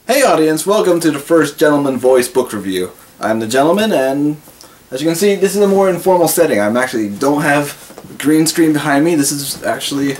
Hey audience, welcome to the first Gentleman Voice book review. I'm the Gentleman, and as you can see, this is a more informal setting. I actually don't have a green screen behind me. This is actually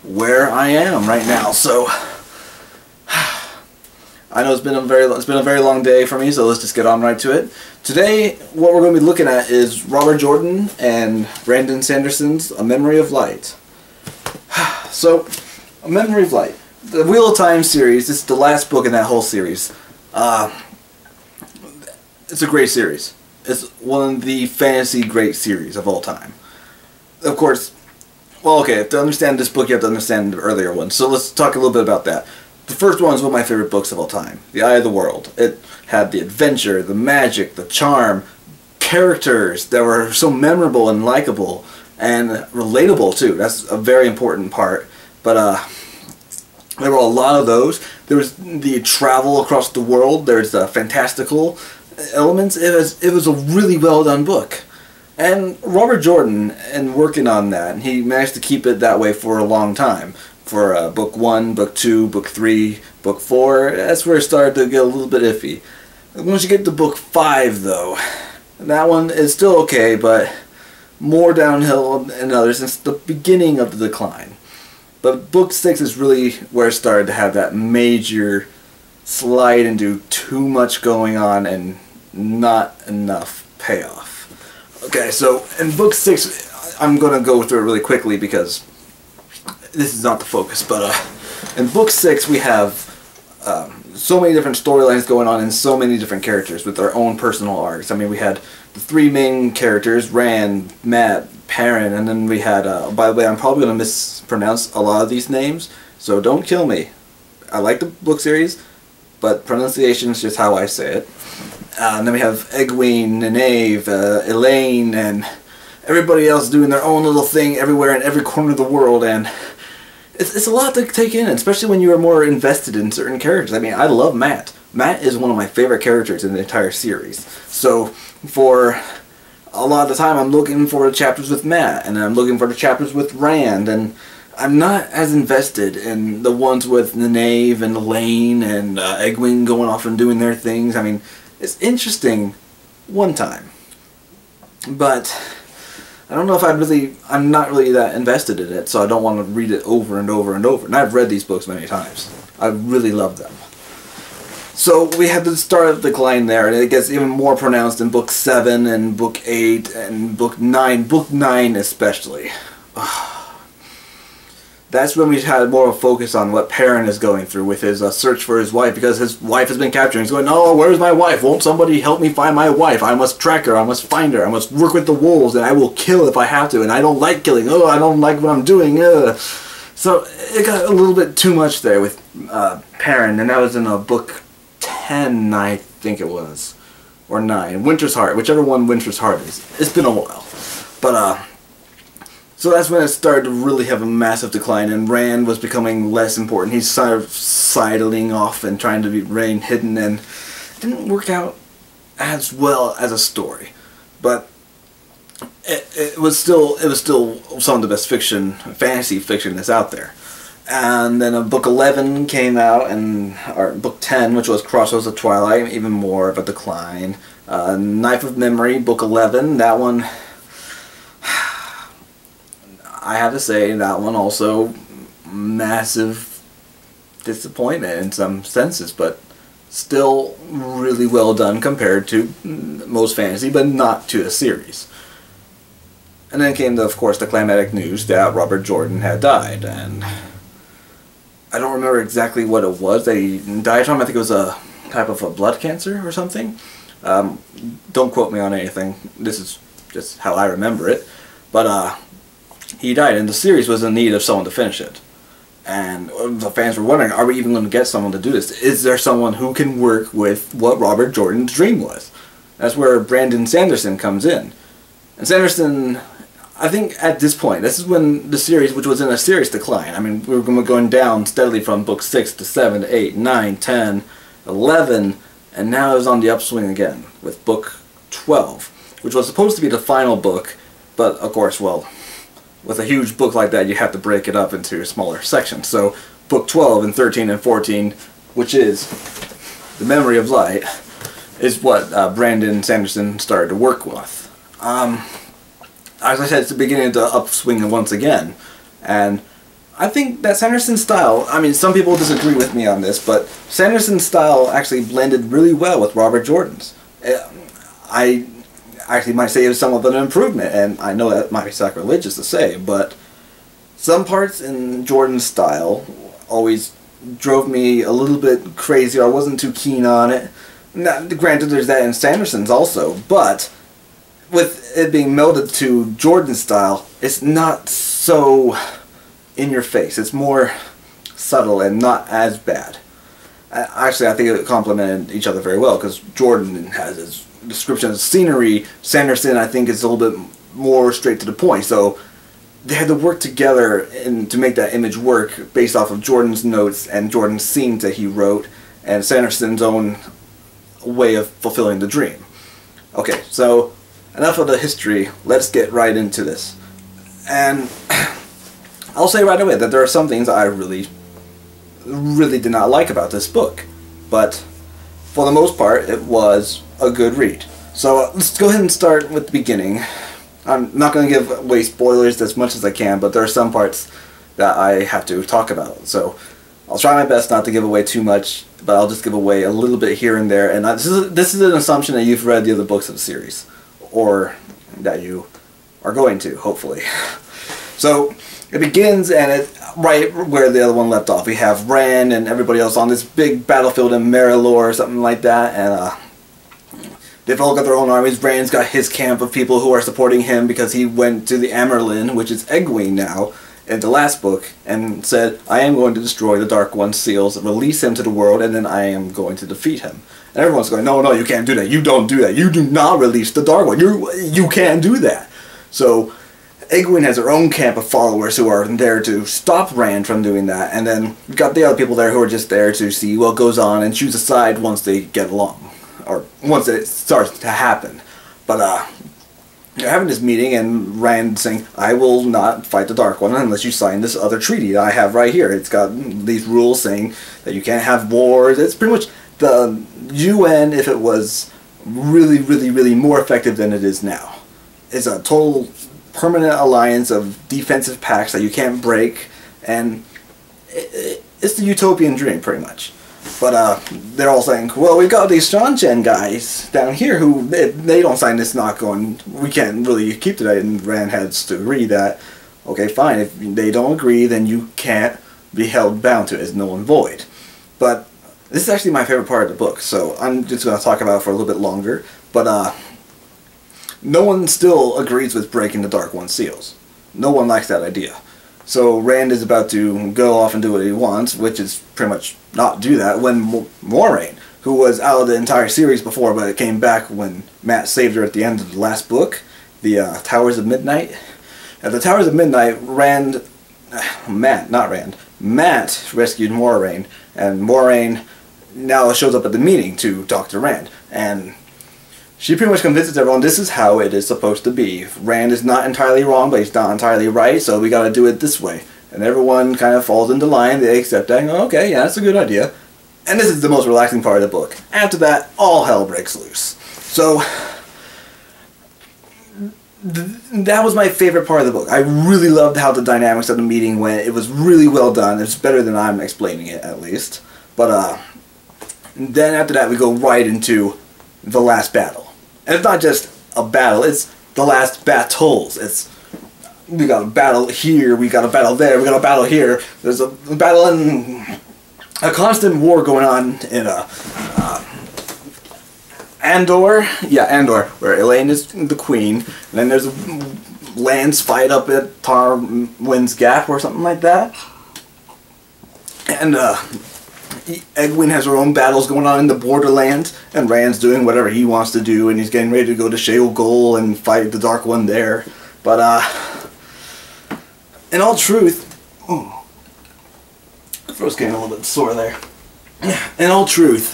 where I am right now. So I know it's been a very long day for me, so let's just get on right to it. Today, what we're going to be looking at is Robert Jordan and Brandon Sanderson's A Memory of Light. So, A Memory of Light. The Wheel of Time series, this is the last book in that whole series. It's a great series. It's one of the fantasy great series of all time. Of course, well, okay, to understand this book you have to understand the earlier one. So let's talk a little bit about that. The first one is one of my favorite books of all time, The Eye of the World. It had the adventure, the magic, the charm, characters that were so memorable and likable and relatable too. That's a very important part. But there were a lot of those. There was the travel across the world. There's the fantastical elements. It was a really well done book. And Robert Jordan, in working on that, he managed to keep it that way for a long time. For book 1, book 2, book 3, book 4, that's where it started to get a little bit iffy. Once you get to book 5 though, that one is still okay, but more downhill than others since the beginning of the decline. But book 6 is really where it started to have that major slide into too much going on and not enough payoff. Okay, so in book 6, I'm going to go through it really quickly because this is not the focus, but in book 6 we have so many different storylines going on and so many different characters with their own personal arcs. I mean, we had the 3 main characters, Rand, Matt, Perrin, and then we had, by the way, I'm probably going to mispronounce a lot of these names, so don't kill me. I like the book series, but pronunciation is just how I say it. And then we have Egwene, Nynaeve, Elaine, and everybody else doing their own little thing everywhere in every corner of the world, and it's a lot to take in, especially when you are more invested in certain characters. I mean, I love Matt. Matt is one of my favorite characters in the entire series. So, for a lot of the time, I'm looking for the chapters with Matt, and I'm looking for the chapters with Rand, and I'm not as invested in the ones with Nynaeve and Elaine and Egwene going off and doing their things. I mean, it's interesting one time, but I don't know if I'm not really that invested in it, so I don't want to read it over and over and over. And I've read these books many times. I really love them. So we had the start of the decline there, and it gets even more pronounced in book 7 and book 8 and book 9. Book 9 especially. That's when we had more of a focus on what Perrin is going through with his search for his wife, because his wife has been captured. He's going, "Oh, where's my wife? Won't somebody help me find my wife? I must track her. I must find her. I must work with the wolves, and I will kill if I have to. And I don't like killing. Oh, I don't like what I'm doing." So it got a little bit too much there with Perrin, and that was in book 10, I think it was, or 9. Winter's Heart, whichever one Winter's Heart is. It's been a while, but so that's when it started to really have a massive decline, and Rand was becoming less important. He's sort of sidling off and trying to remain hidden, and it didn't work out as well as a story. But it was still some of the best fantasy fiction that's out there. And then book 11 came out, or book 10, which was Crossroads of Twilight, even more of a decline. Knife of Memory, book 11, that one, I have to say, that one also massive disappointment in some senses, but still really well done compared to most fantasy, but not to a series. And then came, of course, the climatic news that Robert Jordan had died, and I don't remember exactly what it was that he died from. I think it was a type of a blood cancer or something. Don't quote me on anything. This is just how I remember it. But he died, and the series was in need of someone to finish it. And the fans were wondering, are we even going to get someone to do this? Is there someone who can work with what Robert Jordan's dream was? That's where Brandon Sanderson comes in. And Sanderson, I think at this point, this is when the series, which was in a serious decline. I mean, we were going down steadily from book 6 to 7 to 8, 9, 10, 11, and now it was on the upswing again with book 12, which was supposed to be the final book, but of course, well, with a huge book like that, you have to break it up into smaller sections. So book 12 and 13 and 14, which is the Memory of Light, is what Brandon Sanderson started to work with. As I said, it's the beginning of the upswing once again, and I think that Sanderson's style, I mean, some people disagree with me on this, but Sanderson's style actually blended really well with Robert Jordan's. I actually might say it was somewhat of an improvement, and I know that might be sacrilegious to say, but some parts in Jordan's style always drove me a little bit crazy. I wasn't too keen on it. Now, granted, there's that in Sanderson's also, but with it being melded to Jordan's style, it's not so in your face. It's more subtle and not as bad. Actually, I think it complemented each other very well, because Jordan has his description of scenery. Sanderson, I think, is a little bit more straight to the point. So they had to work together to make that image work based off of Jordan's notes and Jordan's scenes that he wrote, and Sanderson's own way of fulfilling the dream. Okay, so enough of the history. Let's get right into this. And I'll say right away that there are some things I really did not like about this book, but for the most part it was a good read. So let's go ahead and start with the beginning. I'm not going to give away spoilers as much as I can, but there are some parts that I have to talk about. So I'll try my best not to give away too much, but I'll just give away a little bit here and there. And this is an assumption that you've read the other books of the series, or that you are going to, hopefully. So it begins, and right where the other one left off. We have Rand and everybody else on this big battlefield in Marilor or something like that, and they've all got their own armies. Rand's got his camp of people who are supporting him because he went to the Amerlin, which is Egwene now, in the last book, and said, I am going to destroy the Dark One's seals, release him to the world, and then I am going to defeat him. And everyone's going, no, you can't do that. You don't do that. You do not release the Dark One. You can't do that. So Egwene has her own camp of followers who are there to stop Rand from doing that, and then you've got the other people there who are just there to see what goes on and choose a side once they get along, or once it starts to happen. But they're having this meeting, and Rand saying, I will not fight the Dark One unless you sign this other treaty that I have right here. It's got these rules saying that you can't have wars. It's pretty much the UN if it was really more effective than it is now. It's a total permanent alliance of defensive pacts that you can't break, and it's the utopian dream, pretty much. But they're all saying, well, we've got these Shan guys down here who, they don't sign this, not going, we can't really keep to that, and Rand has to agree that, okay, fine, if they don't agree, then you can't be held bound to it, it's null and void. But this is actually my favorite part of the book, so I'm just going to talk about it for a little bit longer. But no one still agrees with breaking the Dark One's seals. No one likes that idea. So Rand is about to go off and do what he wants, which is pretty much not do that, when Moiraine, who was out of the entire series before, but it came back when Matt saved her at the end of the last book, the Towers of Midnight. At the Towers of Midnight, Matt rescued Moiraine, and Moiraine now shows up at the meeting to talk to Rand, and she pretty much convinces everyone this is how it is supposed to be. Rand is not entirely wrong, but he's not entirely right, so we gotta do it this way. And everyone kind of falls into line, they accept that, and go, okay, yeah, that's a good idea. And this is the most relaxing part of the book. After that, all hell breaks loose. So, that was my favorite part of the book. I really loved how the dynamics of the meeting went. It was really well done. It's better than I'm explaining it, at least. But, then after that, we go right into the last battle. And it's not just a battle, it's the last battles. We got a battle here, we got a battle there, we got a battle here. There's a battle and a constant war going on in Andor. Yeah, Andor, where Elaine is the queen. And then there's a lands fight up at Tarwin's Gap or something like that. And Egwene has her own battles going on in the Borderlands, and Rand's doing whatever he wants to do, and he's getting ready to go to Sheol Gul and fight the Dark One there. But, in all truth, my throat's getting a little bit sore there. In all truth,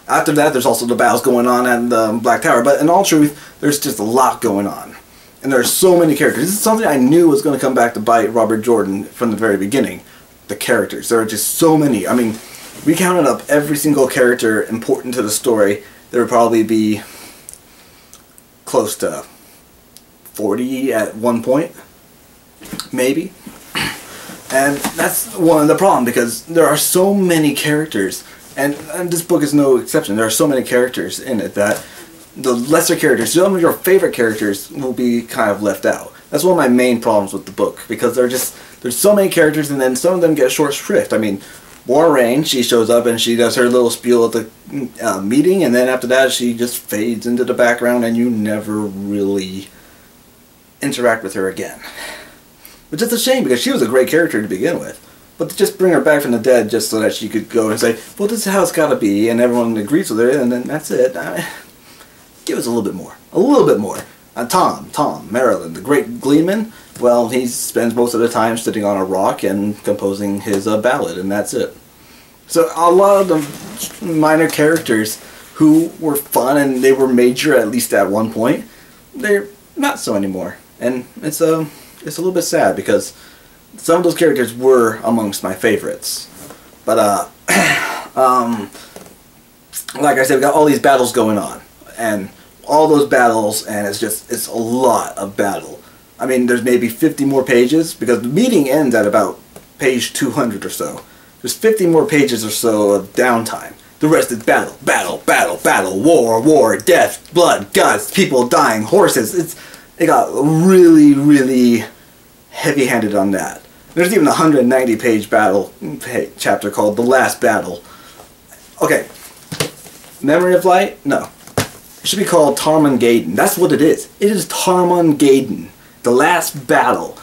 after that there's also the battles going on at the Black Tower, but in all truth, there's just a lot going on. And there's so many characters. This is something I knew was going to come back to bite Robert Jordan from the very beginning. The characters. There are just so many. I mean, we counted up every single character important to the story, there would probably be close to 40 at one point, maybe. And that's one of the problems, because there are so many characters, and this book is no exception. There are so many characters in it that the lesser characters, some of your favorite characters, will be kind of left out. That's one of my main problems with the book, because there's so many characters, and then some of them get short shrift. I mean, Warren, she shows up and she does her little spiel at the meeting, and then after that she just fades into the background and you never really interact with her again. Which is a shame, because she was a great character to begin with. But to just bring her back from the dead just so that she could go and say, well, this is how it's got to be, and everyone agrees with her, and then that's it. Give us a little bit more. A little bit more. Tom, Maryland, the great gleeman, well, he spends most of the time sitting on a rock and composing his ballad, and that's it. So a lot of the minor characters who were fun and they were major at least at one point, they're not so anymore. And it's a little bit sad, because some of those characters were amongst my favorites. But like I said, we got all these battles going on, and all those battles, and it's a lot of battle. I mean, there's maybe 50 more pages, because the meeting ends at about page 200 or so. There's 50 more pages or so of downtime. The rest is battle, battle, battle, battle, war, war, death, blood, guts, people dying, horses. It got really, really heavy-handed on that. There's even a 190-page battle chapter called The Last Battle. Okay, Memory of Light? No. It should be called Tarmangaden. That's what it is. It is Tarmangaden. The Last Battle.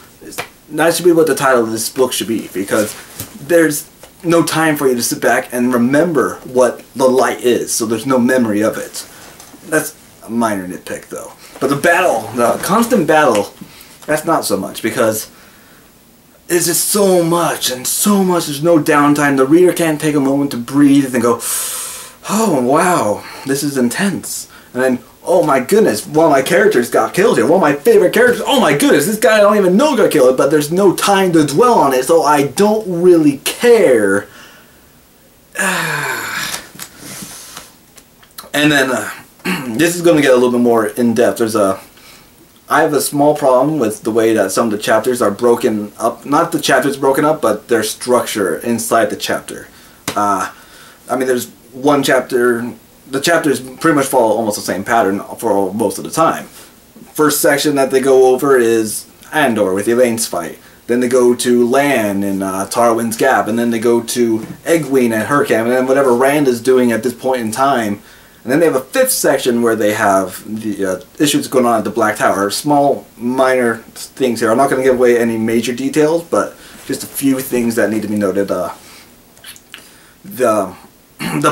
That should be what the title of this book should be, because there's no time for you to sit back and remember what the light is, so there's no memory of it. That's a minor nitpick, though. But the battle, the constant battle, that's not so much, because it's just so much, and so much, there's no downtime. The reader can't take a moment to breathe and go, oh wow, this is intense. And then, oh my goodness, one of my characters got killed here. One of my favorite characters, oh my goodness, this guy I don't even know got killed, but there's no time to dwell on it, so I don't really care. And then, this is going to get a little bit more in-depth. I have a small problem with the way that some of the chapters are broken up. Not the chapters broken up, but their structure inside the chapter. I mean, there's one chapter, the chapters pretty much follow almost the same pattern for most of the time. First section that they go over is Andor with Elaine's fight. Then they go to Lan in Tarwin's Gap, and then they go to Egwene at her camp, and then whatever Rand is doing at this point in time. And then they have a fifth section where they have the issues going on at the Black Tower. Small, minor things here. I'm not going to give away any major details, but just a few things that need to be noted. The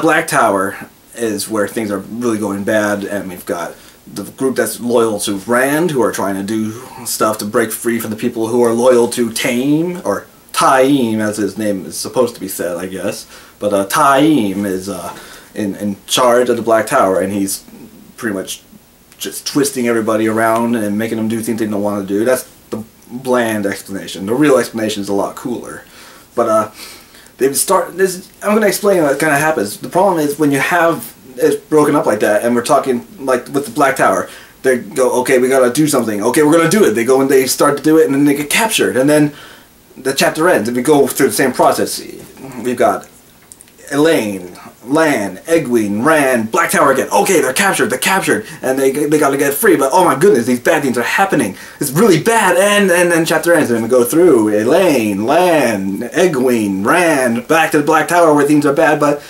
Black Tower is where things are really going bad, and we've got the group that's loyal to Rand, who are trying to do stuff to break free from the people who are loyal to Taim, or Taim, as his name is supposed to be said, I guess. But Taim is in charge of the Black Tower, and he's pretty much just twisting everybody around and making them do things they don't want to do. That's the bland explanation. The real explanation is a lot cooler. But they start this. I'm going to explain what kind of happens. The problem is when you have it broken up like that, and we're talking like with the Black Tower, they go, okay, we got to do something. Okay, we're going to do it. They go and they start to do it, and then they get captured, and then the chapter ends, and we go through the same process. We've got Elaine, Lan, Egwene, Rand, Black Tower again. Okay, they're captured, and they got to get free. But oh my goodness, these bad things are happening. It's really bad, and then chapter ends, and then we go through Elaine, Lan, Egwene, Rand, back to the Black Tower where things are bad. But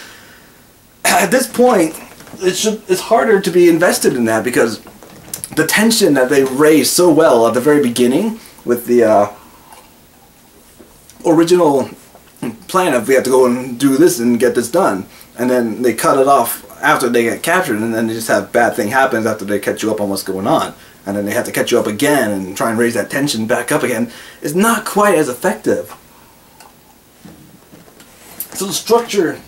at this point, it's harder to be invested in that, because the tension that they raised so well at the very beginning with the original plan of we have to go and do this and get this done, and then they cut it off after they get captured, and then they just have bad thing happens after they catch you up on what's going on, and then they have to catch you up again and try and raise that tension back up again. It's not quite as effective. So the structure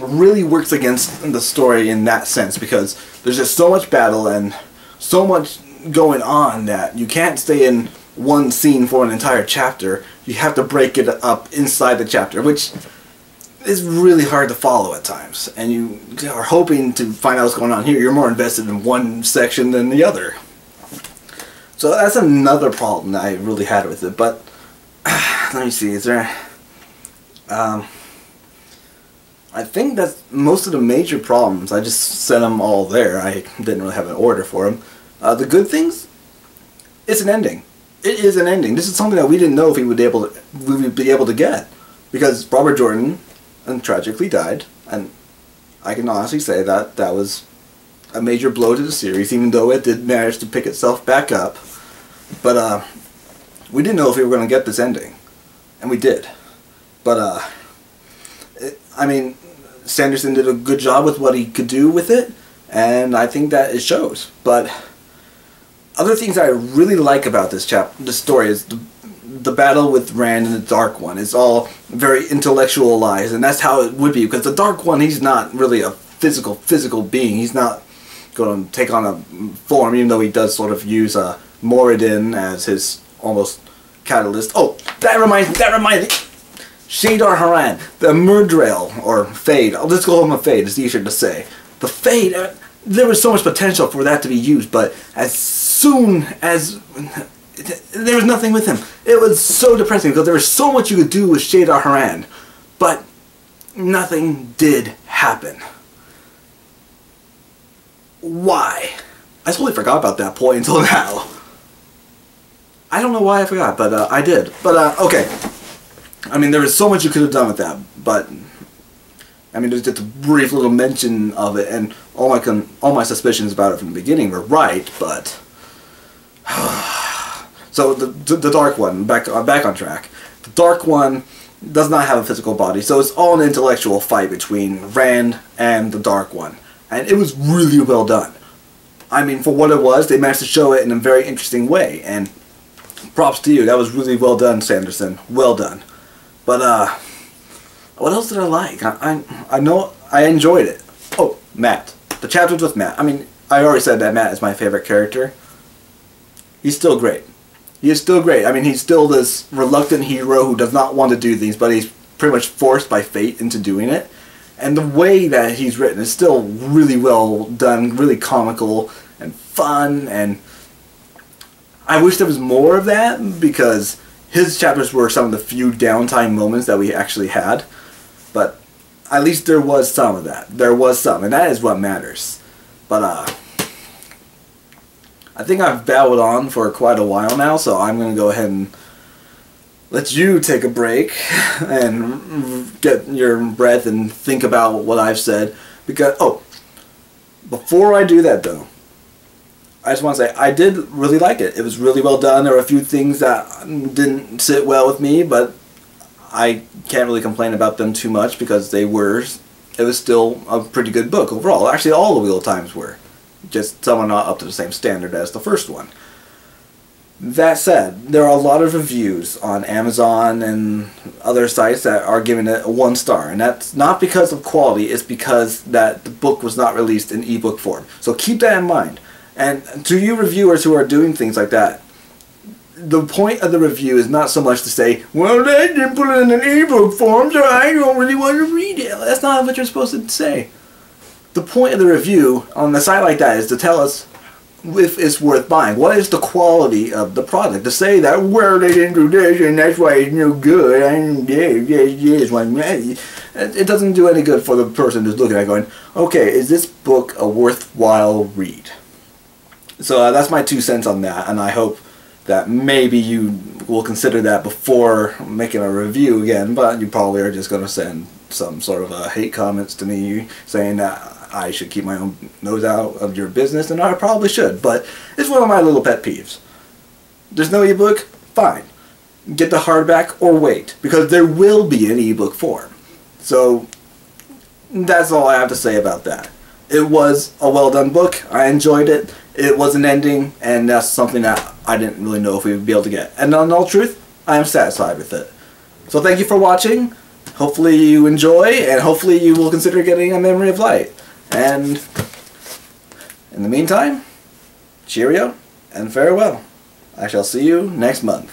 really works against the story in that sense, because there's just so much battle and so much going on that you can't stay in one scene for an entire chapter. You have to break it up inside the chapter, which it's really hard to follow at times, and you are hoping to find out what's going on here. You're more invested in one section than the other. So that's another problem that I really had with it. But let me see, is there... I think that's most of the major problems. I just set them all there. I didn't really have an order for them. The good things, it's an ending. It is an ending. This is something that we didn't know if we would be able to get, because Robert Jordan tragically died, and I can honestly say that that was a major blow to the series, even though it did manage to pick itself back up. But we didn't know if we were going to get this ending, and we did. But I mean, Sanderson did a good job with what he could do with it, and I think that it shows. But other things I really like about this story is the battle with Rand and the Dark One. It's all very intellectualized, and that's how it would be, because the Dark One, he's not really a physical being. He's not going to take on a form, even though he does sort of use Moradin as his almost catalyst. Oh, that reminds me. Shadar Haran, the Murdrail, or Fade. I'll just call him a Fade, it's easier to say. The Fade, there was so much potential for that to be used, but as soon as... there was nothing with him. It was so depressing, because there was so much you could do with Shadar Haran, but nothing did happen. Why? I totally forgot about that point until now. I don't know why I forgot, but I did. But, okay. I mean, there was so much you could have done with that, but I mean, there's just a brief little mention of it, and all my suspicions about it from the beginning were right. But so the Dark One, back on track. The Dark One does not have a physical body, so it's all an intellectual fight between Rand and the Dark One, and it was really well done. I mean, for what it was, they managed to show it in a very interesting way, and props to you. That was really well done, Sanderson. Well done. But, what else did I like? I know I enjoyed it. Oh, Matt. The chapters with Matt. I mean, I already said that Matt is my favorite character. He's still great. He is still great. I mean, he's still this reluctant hero who does not want to do things, but he's pretty much forced by fate into doing it. And the way that he's written is still really well done, really comical and fun, and I wish there was more of that, because his chapters were some of the few downtime moments that we actually had, but at least there was some of that. There was some, and that is what matters. But I think I've babbled on for quite a while now, so I'm going to go ahead and let you take a break and get your breath and think about what I've said. Because, oh, before I do that though, I just want to say, I did really like it. It was really well done. There were a few things that didn't sit well with me, but I can't really complain about them too much, because it was still a pretty good book overall. Actually, all the Wheel of Times were. Just some are not up to the same standard as the first one. That said, there are a lot of reviews on Amazon and other sites that are giving it a 1 star, and that's not because of quality, it's because that the book was not released in ebook form. So keep that in mind. And to you reviewers who are doing things like that, the point of the review is not so much to say, well, they didn't put it in an ebook form, so I don't really want to read it. That's not what you're supposed to say. The point of the review on a site like that is to tell us if it's worth buying. What is the quality of the product? To say that, well, they didn't do this and that's why it's no good, and it doesn't do any good for the person who's looking at it going, okay, is this book a worthwhile read? So that's my 2 cents on that, and I hope that maybe you will consider that before making a review again, but you probably are just going to send some sort of hate comments to me saying that I should keep my own nose out of your business, and I probably should, but it's one of my little pet peeves. There's no ebook? Fine. Get the hardback or wait, because there will be an ebook form. So that's all I have to say about that. It was a well done book. I enjoyed it. It was an ending, and that's something that I didn't really know if we would be able to get. And in all truth, I am satisfied with it. So thank you for watching. Hopefully you enjoy, and hopefully you will consider getting A Memory of Light. And in the meantime, cheerio and farewell. I shall see you next month.